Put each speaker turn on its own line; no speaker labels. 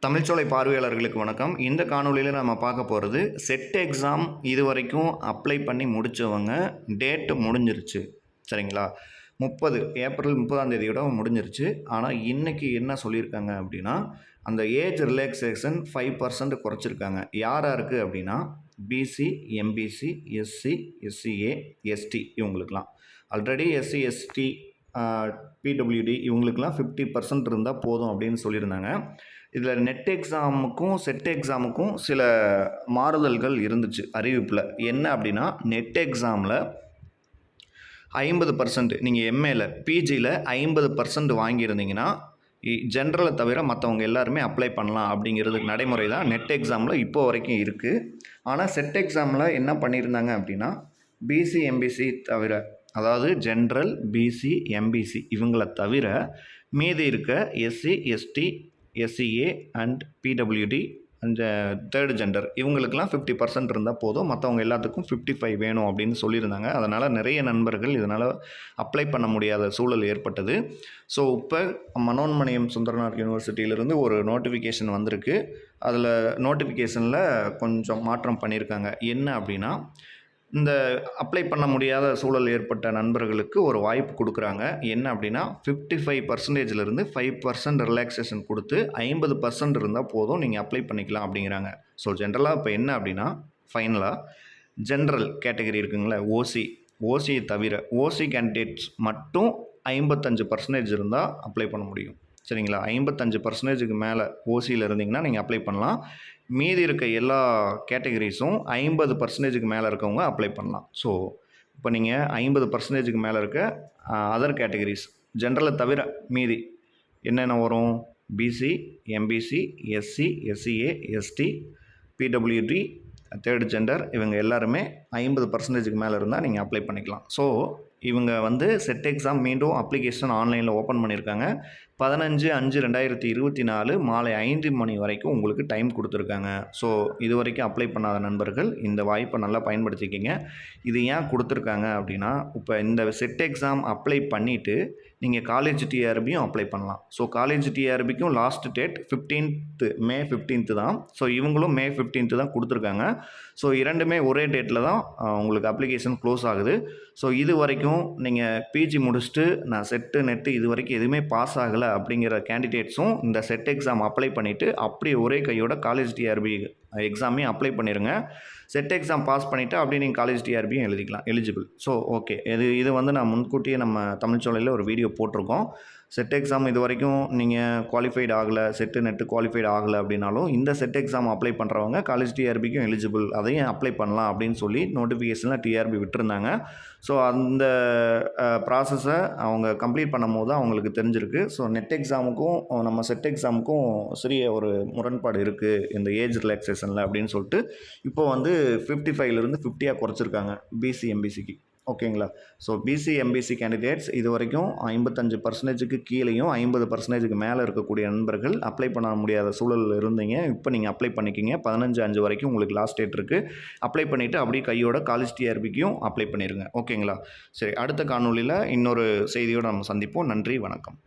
தமிழ்ச்சோலை பார்வையாளர்களுக்கு வணக்கம். இந்த காணொளியில் நம்ம பார்க்க போகிறது செட் எக்ஸாம் இது வரைக்கும் அப்ளை பண்ணி முடித்தவங்க டேட்டு முடிஞ்சிருச்சு. சரிங்களா? ஏப்ரல் 30ஆம் தேதியோட முடிஞ்சிருச்சு. ஆனால் இன்றைக்கி என்ன சொல்லியிருக்காங்க அப்படின்னா, அந்த ஏஜ் ரிலாக்ஸேஷன் 5% குறைச்சிருக்காங்க. யாராருக்கு அப்படின்னா BC, MBC, SC, SCA, ST இவங்களுக்கெல்லாம். ஆல்ரெடி எஸ்சி, எஸ்டி, பிடபிள்யூடி இவங்களுக்கெல்லாம் 50% இருந்தால் போதும் அப்படின்னு சொல்லியிருந்தாங்க. இதில் நெட் எக்ஸாமுக்கும் செட் எக்ஸாமுக்கும் சில மாறுதல்கள் இருந்துச்சு அறிவிப்பில். என்ன அப்படின்னா, நெட் எக்ஸாமில் 50% நீங்கள் எம்ஏல பிஜியில் 50% வாங்கியிருந்தீங்கன்னா ஜென்ரலை தவிர மற்றவங்க எல்லாருமே அப்ளை பண்ணலாம் அப்படிங்கிறதுக்கு நடைமுறை தான் நெட் எக்ஸாமில் இப்போ வரைக்கும் இருக்குது. ஆனால் செட் எக்ஸாமில் என்ன பண்ணியிருந்தாங்க அப்படின்னா, பிசி, எம்பிசி தவிர, அதாவது ஜென்ரல், பிசி, எம்பிசி இவங்களை தவிர மீதி இருக்க SC, ST, SCA and PWD and third gender இவங்களுக்கெல்லாம் 50% இருந்தால் போதும், மற்றவங்க எல்லாத்துக்கும் 55 வேணும் அப்படின்னு சொல்லியிருந்தாங்க. அதனால் நிறைய நண்பர்கள் இதனால் அப்ளை பண்ண முடியாத சூழல் ஏற்பட்டது. ஸோ இப்போ மனோன்மணியம் சுந்தரனார் யூனிவர்சிட்டியிலேருந்து ஒரு நோட்டிஃபிகேஷன் வந்திருக்கு. அதில் நோட்டிஃபிகேஷனில் கொஞ்சம் மாற்றம் பண்ணியிருக்காங்க. என்ன அப்படின்னா, இந்த அப்ளை பண்ண முடியாத சூழல் ஏற்பட்ட நண்பர்களுக்கு ஒரு வாய்ப்பு கொடுக்குறாங்க. என்ன அப்படின்னா, 55%லேருந்து 5% ரிலாக்ஸேஷன் கொடுத்து 50% இருந்தால் போதும், நீங்கள் அப்ளை பண்ணிக்கலாம் அப்படிங்கிறாங்க. ஸோ ஜென்ரலாக இப்போ என்ன அப்படின்னா, ஃபைனலாக ஜென்ரல் கேட்டகரி இருக்குங்களே, ஓசியை தவிர ஓசி கேண்டிடேட்ஸ் மட்டும் 55% இருந்தால் அப்ளை பண்ண முடியும். சரிங்களா? 55%க்கு மேலே ஓசியில் இருந்தீங்கன்னா நீங்கள் அப்ளை பண்ணலாம். மீதி இருக்க எல்லா கேட்டகரிஸும் 50%க்கு மேலே இருக்கவங்க அப்ளை பண்ணலாம். ஸோ இப்போ நீங்கள் 50%க்கு மேலே இருக்க அதர் கேட்டகரிஸ் ஜென்ரலை தவிர மீதி என்னென்ன வரும்? BC, MBC, SC, SCA, ST, PWD, third gender இவங்க எல்லாருமே 50%க்கு மேலே இருந்தால் நீங்கள் அப்ளை பண்ணிக்கலாம். ஸோ இவங்க செட் எக்ஸாம் மீண்டும் அப்ளிகேஷன் ஆன்லைனில் ஓப்பன் பண்ணியிருக்காங்க. 15/5/2024 மாலை 5 மணி வரைக்கும் உங்களுக்கு டைம் கொடுத்துருக்காங்க. ஸோ இது வரைக்கும் அப்ளை பண்ணாத நண்பர்கள் இந்த வாய்ப்பை நல்லா பயன்படுத்திக்கிங்க. இது ஏன் கொடுத்துருக்காங்க அப்படின்னா, இப்போ இந்த செட் எக்ஸாம் அப்ளை பண்ணிவிட்டு நீங்கள் காலேஜ் டிஆர்பியும் அப்ளை பண்ணலாம். ஸோ காலேஜ் டிஆர்பிக்கும் லாஸ்ட் டேட் மே 15 தான். ஸோ இவங்களும் மே 15 தான் கொடுத்துருக்காங்க. ஸோ இரண்டுமே ஒரே டேட்டில் தான் உங்களுக்கு அப்ளிகேஷன் க்ளோஸ் ஆகுது. ஸோ இது வரைக்கும் நீங்கள் பிஜி முடிச்சுட்டு நான் செட்டு, நெட்டு இது வரைக்கும் எதுவுமே பாஸ் ஆகலை அப்படிங்கிற கேண்டிடேட்ஸும் இந்த செட் எக்ஸாம் அப்ளை பண்ணிவிட்டு அப்படியே ஒரே கையோட காலேஜ் டிஆர்பி எக்ஸாமையும் அப்ளை பண்ணிடுங்க. செட் எக்ஸாம் பாஸ் பண்ணிவிட்டு அப்படியே நீங்கள் காலேஜ் டிஆர்பியும் எழுதிக்கலாம், எலிஜிபிள். ஸோ ஓகே, இது நான் முன்கூட்டியே நம்ம தமிழ்ச்சோலையில் ஒரு வீடியோ போட்டிருக்கோம். செட் எக்ஸாம் இது வரைக்கும் நீங்கள் குவாலிஃபைடு ஆகலை, செட்டு நெட்டு குவாலிஃபைடு ஆகலை அப்படின்னாலும் இந்த செட் எக்ஸாம் அப்ளை பண்ணுறவங்க காலேஜ் டிஆர்பிக்கும் எலிஜிபிள், அதையும் அப்ளை பண்ணலாம் அப்படின்னு சொல்லி நோட்டிஃபிகேஷனில் டிஆர்பி விட்டுருந்தாங்க. ஸோ அந்த ப்ராசஸை அவங்க கம்ப்ளீட் பண்ணும் போது தான் அவங்களுக்கு தெரிஞ்சிருக்கு. ஸோ நெட் எக்ஸாமுக்கும் நம்ம செட் எக்ஸாமுக்கும் சிறிய ஒரு முரண்பாடு இருக்குது இந்த ஏஜ் ரிலாக்ஸேஷனில் அப்படின்னு சொல்லிட்டு இப்போ 55லேருந்து 50 குறைச்சிருக்காங்க பிசி, எம்பிசிக்கு. ஓகேங்களா? ஸோ பிசி, எம்பிசி கேண்டிடேட்ஸ் இது வரைக்கும் 55%க்கு கீழேயும் 50%க்கு மேலே இருக்கக்கூடிய நண்பர்கள் அப்ளை பண்ண முடியாத சூழலில் இருந்தீங்க. இப்போ நீங்கள் அப்ளை பண்ணிக்கிங்க. 15/5 வரைக்கும் உங்களுக்கு லாஸ்ட் டேட் இருக்குது. அப்ளை பண்ணிவிட்டு அப்படியே கையோட காலேஜ் டிஆர்பிக்கும் அப்ளை பண்ணிடுங்க. ஓகேங்களா? சரி, அடுத்த காணொலியில் இன்னொரு செய்தியோடு நம்ம சந்திப்போம். நன்றி, வணக்கம்.